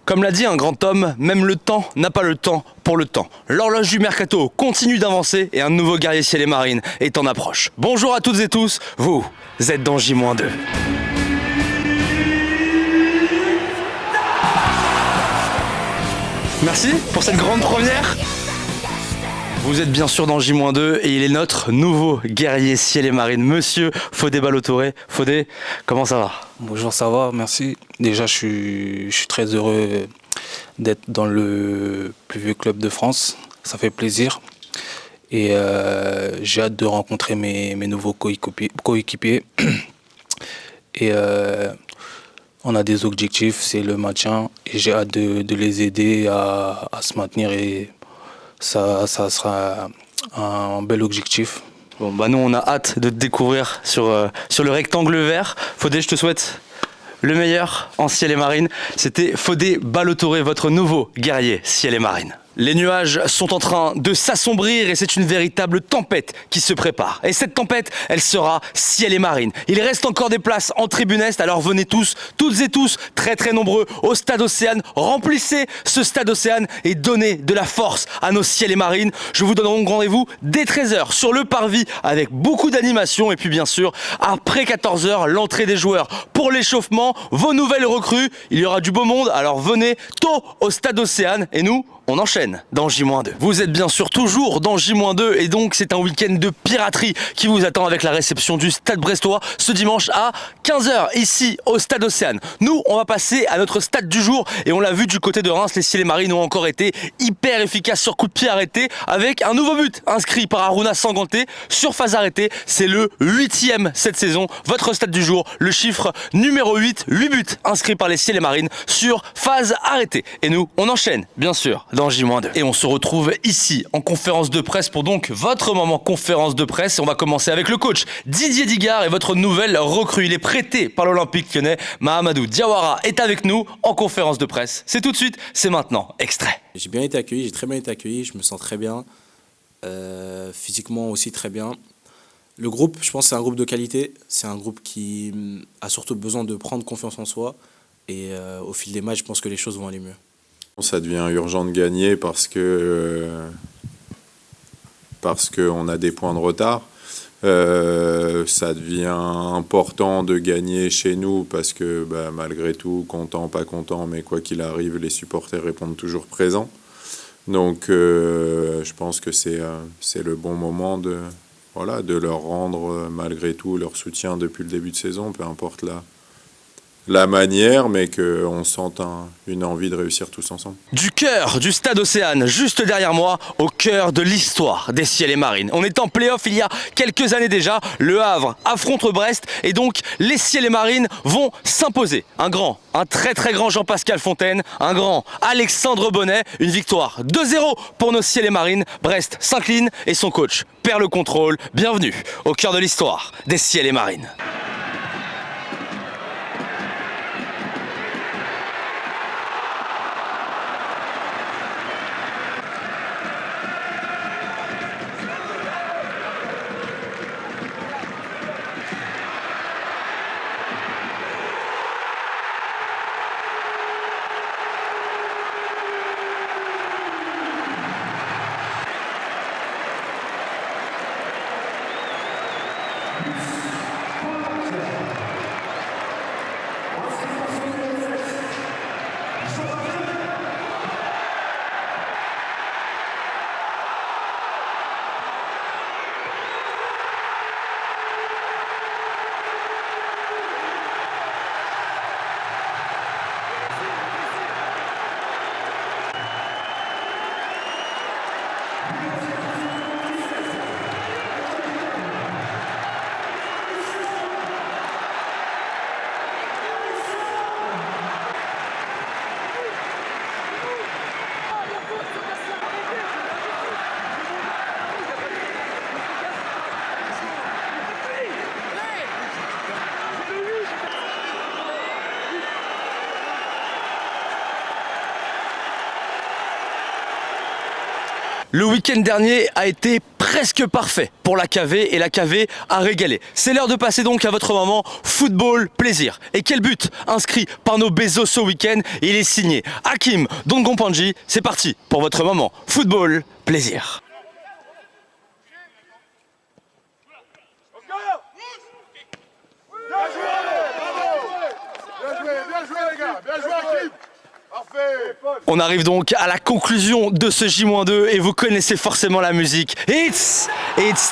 Comme l'a dit un grand homme, même le temps n'a pas le temps pour le temps. L'horloge du mercato continue d'avancer et un nouveau guerrier ciel et marine est en approche. Bonjour à toutes et tous, vous êtes dans J-2. Merci pour cette grande première. Vous êtes bien sûr dans J-2 et il est notre nouveau guerrier ciel et marine, monsieur Fodé Ballo-Touré. Fodé, comment ça va? Bonjour, ça va, merci. Déjà, je suis très heureux d'être dans le plus vieux club de France. Ça fait plaisir. Et j'ai hâte de rencontrer mes nouveaux coéquipiers. Et on a des objectifs, c'est le maintien. Et j'ai hâte de les aider à se maintenir. Et ça sera un bel objectif. Bon, bah nous on a hâte de te découvrir sur le rectangle vert. Fodé, je te souhaite le meilleur en ciel et marine. C'était Fodé Ballo-Touré, votre nouveau guerrier ciel et marine. Les nuages sont en train de s'assombrir et c'est une véritable tempête qui se prépare. Et cette tempête, elle sera ciel et marine. Il reste encore des places en tribune Est, alors venez tous, toutes et tous, très très nombreux au Stade Océane. Remplissez ce Stade Océane et donnez de la force à nos ciel et marines. Je vous donne donc rendez-vous dès 13h sur le parvis avec beaucoup d'animation. Et puis bien sûr, après 14h, l'entrée des joueurs pour l'échauffement, vos nouvelles recrues. Il y aura du beau monde, alors venez tôt au Stade Océane et nous, on enchaîne dans J-2. Vous êtes bien sûr toujours dans J-2 et donc c'est un week-end de piraterie qui vous attend avec la réception du Stade Brestois ce dimanche à 15h ici au Stade Océane. Nous, on va passer à notre stade du jour et on l'a vu du côté de Reims, les ciel et marines ont encore été hyper efficaces sur coup de pied arrêté avec un nouveau but inscrit par Aruna Sanganté sur phase arrêtée. C'est le 8e cette saison. Votre stade du jour, le chiffre numéro 8, 8 buts inscrits par les ciel et marines sur phase arrêtée. Et nous, on enchaîne bien sûr dans J-2. Et on se retrouve ici en conférence de presse pour donc votre moment conférence de presse. Et on va commencer avec le coach Didier Digard et votre nouvelle recrue. Il est prêté par l'Olympique Lyonnais. Mahamadou Diawara est avec nous en conférence de presse. C'est tout de suite, c'est maintenant. Extrait. J'ai bien été accueilli, j'ai très bien été accueilli. Je me sens très bien. Physiquement aussi très bien. Le groupe, je pense que c'est un groupe de qualité. C'est un groupe qui a surtout besoin de prendre confiance en soi. Et au fil des matchs, je pense que les choses vont aller mieux. Ça devient urgent de gagner parce qu'on a des points de retard. Ça devient important de gagner chez nous parce que malgré tout, content, pas content, mais quoi qu'il arrive, les supporters répondent toujours présents. Donc je pense que c'est le bon moment de leur rendre malgré tout leur soutien depuis le début de saison, peu importe la manière, mais qu'on sente une envie de réussir tous ensemble. Du cœur du Stade Océane, juste derrière moi, au cœur de l'histoire des ciel et marines. On est en play-off il y a quelques années déjà, le Havre affronte Brest et donc les ciel et marines vont s'imposer. Un très très grand Jean-Pascal Fontaine, un grand Alexandre Bonnet, une victoire 2-0 pour nos ciel et marines. Brest s'incline et son coach perd le contrôle. Bienvenue au cœur de l'histoire des ciel et marines. Le week-end dernier a été presque parfait pour la KV et la KV a régalé. C'est l'heure de passer donc à votre moment football plaisir. Et quel but inscrit par nos Bezos ce week-end. Il est signé Hakim Dongompanji. C'est parti pour votre moment football plaisir. Bien joué les gars, bien joué Hakim. Parfait. On arrive donc à la conclusion de ce J-2 et vous connaissez forcément la musique. It's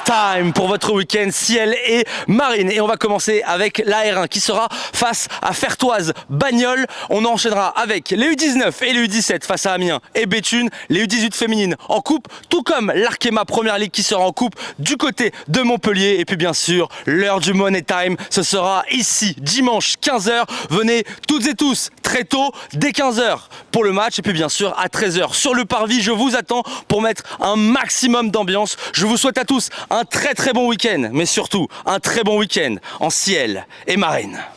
time pour votre week-end ciel et marine. Et on va commencer avec la R1 qui sera face à Fertoise Bagnols. On enchaînera avec les U19 et les U17 face à Amiens et Béthune. Les U18 féminines en coupe, tout comme l'Arkema Première Ligue qui sera en coupe du côté de Montpellier. Et puis bien sûr, l'heure du Money Time, ce sera ici dimanche 15h. Venez toutes et tous très tôt, dès 15h pour le match. Et puis bien sûr à 13h sur le parvis, je vous attends pour mettre un maximum d'ambiance. Je vous souhaite à tous un très bon week-end, mais surtout un très bon week-end en ciel et marine.